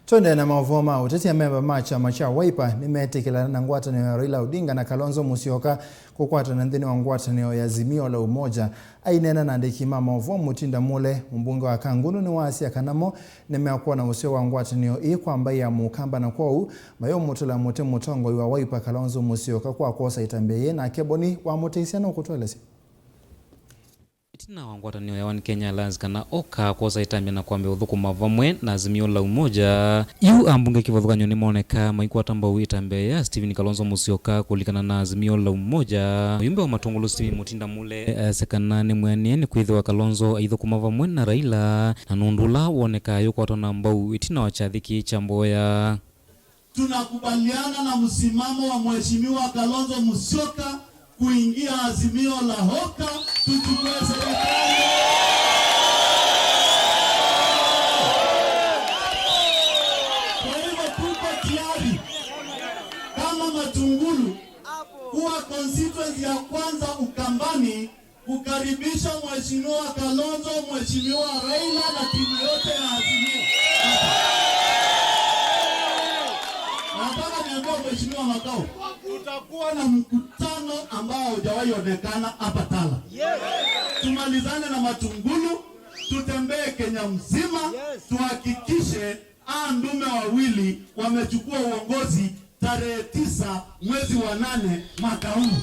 Twende na mauvoo mao. Teti Amemba macha macha Wiper nimeetikilana na ngwatanio ya Raila Odinga na Kalonzo Musyoka Kukwata na nthini wa ngwatanio ya Azimio La Umoja. Aineena na aandiki mauvoo Mutinda Mule mumbunge wa Kangunu niwaasya kanamo nimekwona useo wa ngwatanio kwa mbai ya mukamba na kwou mayiumutula muti Mutongoi wa Wiper Kalonzo Musyoka kwa kwosa Itambya na keboni wa muteisiana ukutwelesi. Itina wa ngwatanio ya Kenya Alliance kana oka kwosa Itambya na kwambe uthukuma vamwe na Azimio La Umoja yu ambunge kivothukanyo nimoneka maikwata Mbau Itambya ya Kalonzo Musyoka kulikana na Azimio La Umoja. Ayumbe wa Matungulu Mutinda Mule sekana ni mwanie ni kwithwa Kalonzo aithukuma vamwe na Raila na nundula woneka yukwata na Mbau itina wa chathiki cha Mboya. Tunakubaliana na msimamo wa Mheshimiwa Kalonzo Musyoka kuingia Azimio la Hoka tuchukue serikali. Kwa hivyo tuko tayari kama Matungulu kuwa constituency ya kwanza Ukambani kukaribisha Mheshimiwa Kalonzo, Mheshimiwa Raila na timu yote ya Azimio. Nataka niambie Mheshimiwa Makao, tutakuwa na mkutano ambao hujawahi onekana hapa Tala. Tumalizane na Matungulu, tutembee Kenya mzima, tuhakikishe ndume wawili wamechukua uongozi tarehe 9 mwezi wa 8 mwaka huu.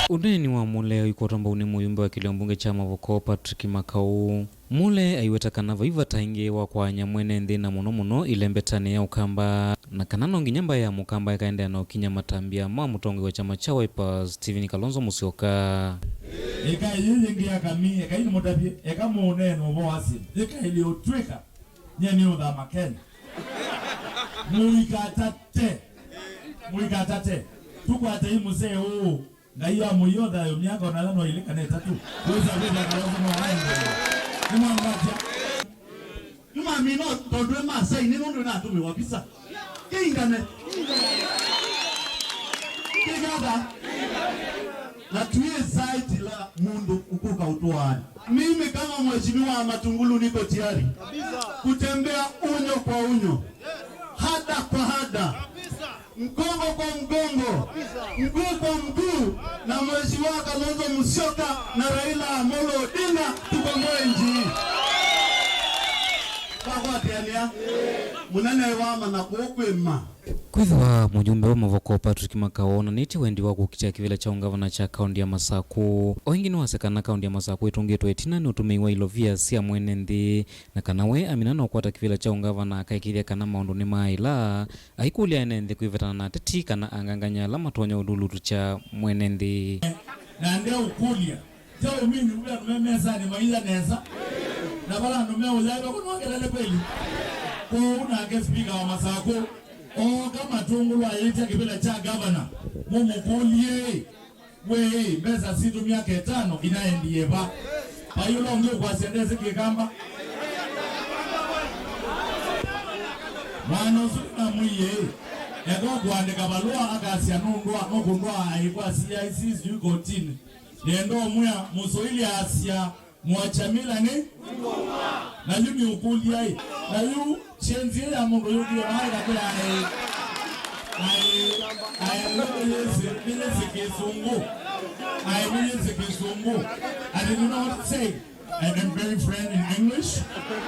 Uneni wa Mule yukwata Mbau ni muyumbe wa kiliombunge cha mauvoo Patrick Makau. Mule aiweta kana vaiva tainge wa kwa nyamwene nthina muno ilembetane ya ukamba na kanano nginyamba ya mukamba yakaenda na ukinya matambia ma Mutongoi wa chama cha Wiper Kalonzo Musyoka. Eka yingi ya kami eka ini mutapie eka muone no boasi eka ili otweka nyeni oda makeni muikatate tukwate museo ngaiya muyoda yo myaka na lano ile kana tatu kuza bila Kalonzo mwaende Yuma mino tondwe masai ni ndo na tume wapisa. Kingane. Kigada. Na tuye site la mundu ukuka utoani. Mimi kama Mheshimiwa Matungulu niko tayari kutembea unyo kwa unyo. Hada kwa hada. Mgongo kwa mgongo. Mguu kwa mguu na Mheshimiwa Kalonzo Musyoka na Raila Odinga tukomboe nchi. Kwithwa mujumbe wa mauvoo Patrick Makau na niti wendi wa kukitia kivila cha ungavana cha kaunti ya Masaku. Oingini wasekana kaunti ya Masaku itungitwa itina ni utumeiwa ilovia sia mwene nthi na kanawe aminana ukwata kivila cha ungavana akaikithia kana maundu ni maila aikulia ene nthi kuivetana na teti kana anganganya la matonya udulutu cha mwene nthi. Na ndia ukulia teo mimi ule numemeza ni maiza neza na bala numea uzaida kuna wakelele kweli kwa una speaker wa Masaku kama Matungulu ayetia kivile cha governor mumukulie we beza situ miaka 5 inaendiye ba bayulo ngio kwa sendeze kikamba mwana usuna muye ego kuandika balua akasya nundwa mokundwa aikuwa CIC yuko tini nendo muya musoili asya mwachamila ni na yumi ukulia na yu chenzi ya mungu yuki ya maha kakula milezi kisungu I didn't know what to say and I'm very friend in English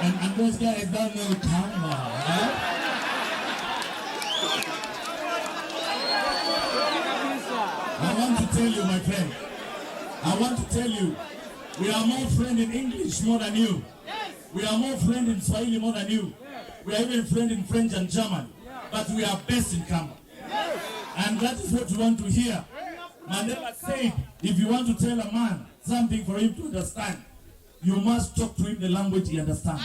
and those guys don't know kyama. I want to tell you my friend, I want to tell you we are more friend in English more than you. We are more friend in Swahili more than you. We are even friend in French and German. But we are best in Kamba. And that is what we want to hear. Mandela said, if you want to tell a man something for him to understand, you must talk to him the language he understands.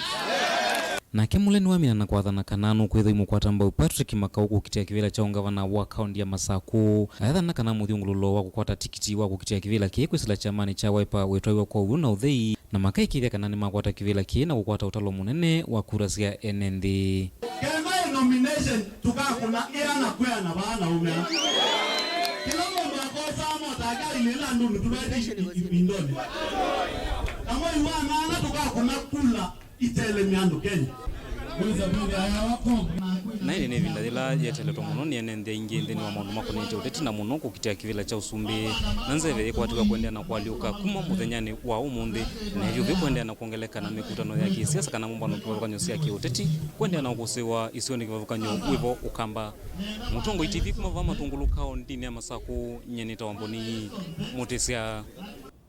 Na kemule nuamina na kwathana kananu kwitho imukwata Mbau Patrick Makau kukitia kivila cha ungavana wa kaunti ya Masaku. Aitha na kana muthungululo wa kukwata tikiti wa kukitia kivila kikwisila chamani cha Wiper wetwa kwou na uthei na makaikithia kana ni makwata kivila na kukwata utalo munene wa kura cia enenthi. Kema nomination tukakuna na kwea na bana umea. Kila mundu akosa motaka ilela ndu tubaiti indoni. Kama iwana tukakuna kula itele miandu Kenya. na ile ni vinda ila yeteletwa muno ni enende ingi nthini wa maundu makonete uteti na muno kukitia kivila cha usumbi na nzeve ikwatuka kuendea na kwaliuka kuma muthenyani wa umuthi na hivyo kuendea na kuongeleka na mikutano ya kisiasa kana mumbano kivavukanyo sia kiuteti kuendea na ukusiwa isioni kivavukanyo wivo ukamba. Mutongoi TV kumava Matungulu kao ndini ya masaku nyenita wamboni mutesia.